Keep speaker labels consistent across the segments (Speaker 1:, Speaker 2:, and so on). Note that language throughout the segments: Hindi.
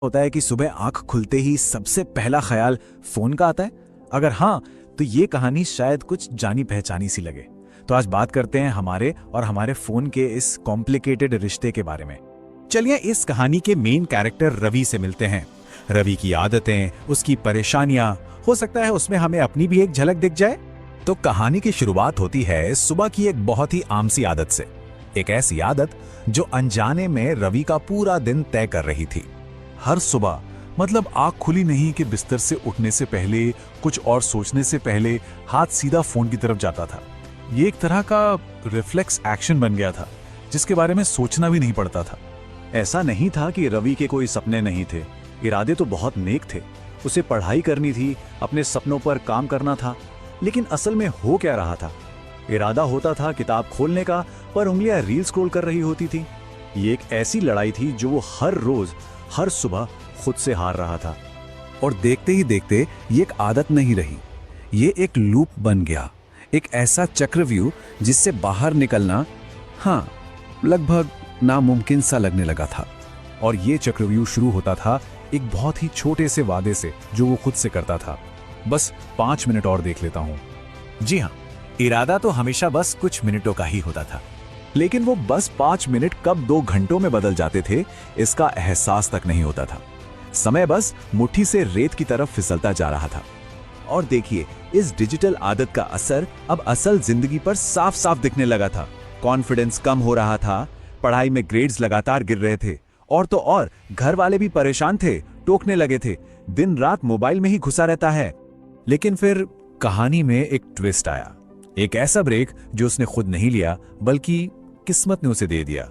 Speaker 1: होता है कि सुबह आंख खुलते ही सबसे पहला ख्याल फोन का आता है? अगर हाँ, तो ये कहानी शायद कुछ जानी पहचानी सी लगे। तो आज बात करते हैं हमारे और हमारे फोन के इस कॉम्प्लिकेटेड रिश्ते के बारे में।
Speaker 2: चलिए इस कहानी के मेन कैरेक्टर रवि से मिलते हैं। रवि की आदतें, उसकी परेशानियां, हो सकता है उसमें हमें अपनी भी एक झलक दिख जाए। तो कहानी की शुरुआत होती है सुबह की एक बहुत ही आम सी आदत से। एक ऐसी आदत जो अनजाने में रवि का पूरा दिन तय कर रही थी।
Speaker 3: हर सुबह मतलब आंख खुली नहीं कि बिस्तर से उठने से पहले, कुछ और सोचने से पहले हाथ सीधा फोन की तरफ जाता था। ये एक तरह का रिफ्लेक्स एक्शन बन गया था जिसके बारे में सोचना भी नहीं पड़ता था।
Speaker 4: ऐसा नहीं था कि रवि के कोई सपने नहीं थे। इरादे तो बहुत नेक थे। उसे पढ़ाई करनी थी, अपने सपनों पर काम करना था। लेकिन असल में हो क्या रहा था? इरादा होता था किताब खोलने का, पर उंगलियां रील स्क्रॉल कर रही होती थी। ये एक ऐसी लड़ाई थी जो वो हर रोज, हर सुबह खुद से हार रहा था।
Speaker 1: और देखते ही देखते ये एक आदत नहीं रही, ये एक लूप बन गया, एक ऐसा चक्रव्यूह जिससे बाहर निकलना लगभग नामुमकिन सा लगने लगा था। और ये चक्रव्यूह शुरू होता था एक बहुत ही छोटे से वादे से जो वो खुद से करता था। बस 5 मिनट और देख लेता हूं।
Speaker 2: जी हाँ, इरादा तो हमेशा बस कुछ मिनटों का ही होता था।
Speaker 4: लेकिन वो बस 5 मिनट कब 2 घंटों में बदल जाते थे, इसका एहसास तक नहीं होता था। समय बस मुट्ठी से रेत की तरफ फिसलता जा रहा था। और देखिए, इस डिजिटल आदत का असर अब असल जिंदगी पर साफ साफ दिखने लगा था। कॉन्फिडेंस कम हो रहा था, पढ़ाई में ग्रेड्स लगातार गिर रहे थे, और तो और घर वाले भी परेशान थे, टोकने लगे थे, दिन रात मोबाइल में ही घुसा रहता है।
Speaker 1: लेकिन फिर कहानी में एक ट्विस्ट आया, एक ऐसा ब्रेक जो उसने खुद नहीं लिया बल्कि किस्मत ने उसे दे दिया।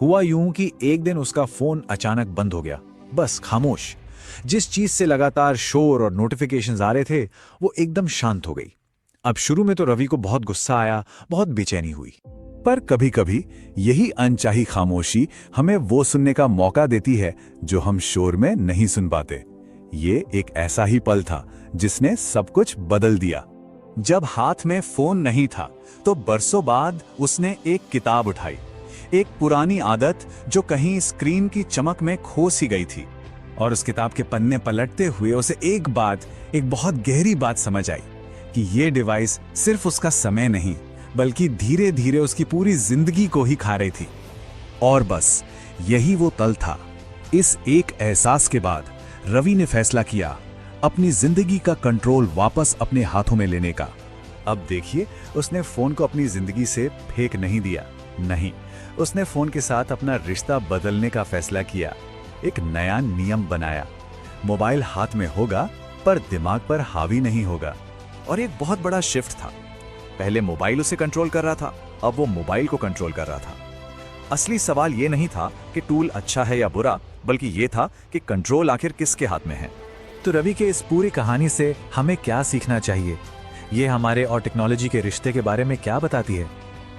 Speaker 1: हुआ यूं कि एक दिन उसका फोन अचानक बंद हो गया, बस खामोश। जिस चीज से लगातार शोर और नोटिफिकेशंस आ रहे थे वो एकदम शांत हो गई। अब शुरू में तो रवि को बहुत गुस्सा आया, बहुत बेचैनी हुई। पर कभी कभी यही अनचाही खामोशी हमें वो सुनने का मौका देती है जो हम शोर में नहीं सुन पाते। ये एक ऐसा ही पल था जिसने सब कुछ बदल दिया।
Speaker 4: जब हाथ में फोन नहीं था तो बरसों बाद उसने एक किताब उठाई, एक पुरानी आदत जो कहीं स्क्रीन की चमक में खो सी गई थी।
Speaker 1: और उस किताब के पन्ने पलटते हुए उसे एक बहुत गहरी बात समझ आई कि ये डिवाइस सिर्फ उसका समय नहीं बल्कि धीरे धीरे उसकी पूरी जिंदगी को ही खा रही थी। और बस यही वो तल था। इस एक एहसास के बाद रवि ने फैसला किया अपनी जिंदगी का कंट्रोल वापस अपने हाथों में लेने का। अब देखिए, उसने फोन को अपनी जिंदगी से फेंक नहीं दिया, नहीं, उसने फोन के साथ अपना रिश्ता बदलने का फैसला किया। एक नया नियम बनाया, मोबाइल हाथ में होगा पर दिमाग पर हावी नहीं होगा।
Speaker 4: और एक बहुत बड़ा शिफ्ट था। पहले मोबाइल उसे कंट्रोल कर रहा था, अब वो मोबाइल को कंट्रोल कर रहा था। असली सवाल ये नहीं था कि टूल अच्छा है या बुरा, बल्कि ये था कि कंट्रोल आखिर किसके हाथ में है।
Speaker 1: तो रवि के इस पूरी कहानी से हमें क्या सीखना चाहिए? ये हमारे और टेक्नोलॉजी के रिश्ते के बारे में क्या बताती है?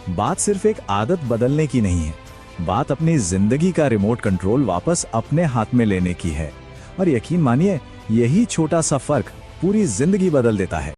Speaker 1: बात सिर्फ एक आदत बदलने की नहीं है, बात अपनी जिंदगी का रिमोट कंट्रोल वापस अपने हाथ में लेने की है। और यकीन मानिए, यही छोटा सा फर्क पूरी जिंदगी बदल देता है।